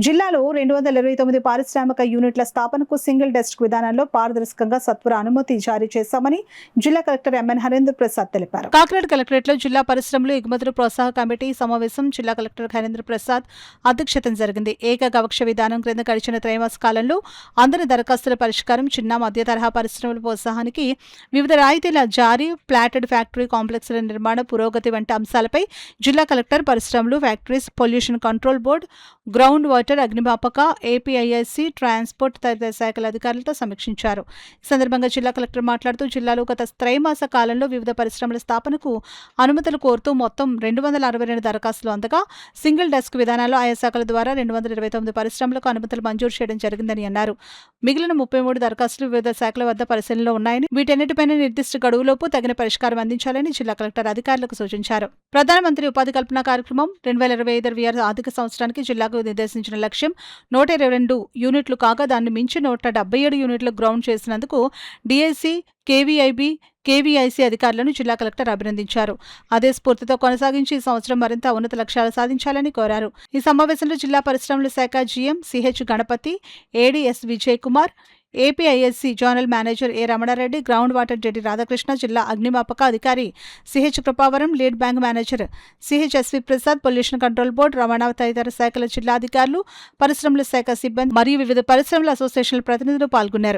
జిల్లాలో 229 పారిశ్రామిక యూనిట్ల స్థాపనకు సింగిల్ డెస్క్ విధానంలో పారదర్శకంగా సత్వర అనుమతి జారీ చేశామని జిల్లా కలెక్టర్ ఎంఎన్ హరేంద్ర ప్రసాద్ తెలిపారు. కాకినాడ కలెక్టరేట్లో జిల్లా పరిశ్రమలు ఎగుమతులు ప్రోత్సాహ కమిటీ సమావేశం జిల్లా కలెక్టర్ హరేంద్ర ప్రసాద్ అధ్యక్షతన జరిగింది. ఏకగవక్ష విధానం క్రింద గడిచిన త్రైమాస కాలంలో అందని దరఖాస్తుల పరిష్కారం, చిన్న మధ్య తరహా పరిశ్రమల ప్రోత్సాహానికి వివిధ రాయితీల జారీ, ప్లాటెడ్ ఫ్యాక్టరీ కాంప్లెక్స్ల నిర్మాణ పురోగతి వంటి అంశాలపై జిల్లా కలెక్టర్ పరిశ్రమలు, factories, pollution control board, ground water, అగ్నిమాపక, ఏపీఐఐసి, ట్రాన్స్పోర్ట్ తదితర శాఖల అధికారులతో సమీక్షించారు. ఈ సందర్భంగా జిల్లా కలెక్టర్ మాట్లాడుతూ జిల్లాలో గత త్రైమాస కాలంలో వివిధ పరిశ్రమల స్థాపనకు అనుమతులు కోరుతూ మొత్తం 262 దరఖాస్తులు అందగా సింగిల్ డెస్క్ విధానాల్లో ఆయా శాఖల ద్వారా 229 పరిశ్రమలకు అనుమతులు మంజూరు చేయడం జరిగిందని అన్నారు. మిగిలిన 33 దరఖాస్తులు వివిధ శాఖల వద్ద పరిశీలనలో ఉన్నాయని, వీటన్నిటిపైన నిర్దిష్ట గడువులోపు తగిన పరిష్కారం అందించాలని జిల్లా కలెక్టర్ అధికారులకు సూచించారు. ప్రధానమంత్రి ఉపాధి కల్పన కార్యక్రమం 2025 ఆర్థిక సంవత్సరానికి జిల్లాకు నిర్దేశించిన లక్ష్యం 122 యూనిట్లు కాగా దాన్ని మించి 177 యూనిట్లు గ్రౌండ్ చేసినందుకు డిఐసి, కేవీఐబి, కేవీఐసి అధికారులను జిల్లా కలెక్టర్ అభినందించారు. అదే స్ఫూర్తితో కొనసాగించి ఈ సంవత్సరం మరింత ఉన్నత లక్ష్యాలు సాధించాలని కోరారు. ఈ సమావేశంలో జిల్లా పరిశ్రమల శాఖ GM CH Ganapathi, ADS Vijay Kumar, APIIC zonal manager A Ramana Reddy, ground water JD Radhakrishna, జిల్లా అగ్నిమాపక అధికారి CH Kripavaram, lead bank manager CHSV Prasad, pollution control board, రవాణా తదితర శాఖల జిల్లా అధికారులు, పరిశ్రమల శాఖ సిబ్బంది మరియు వివిధ పరిశ్రమల అసోసియేషన్ల ప్రతినిధులు పాల్గొన్నారు.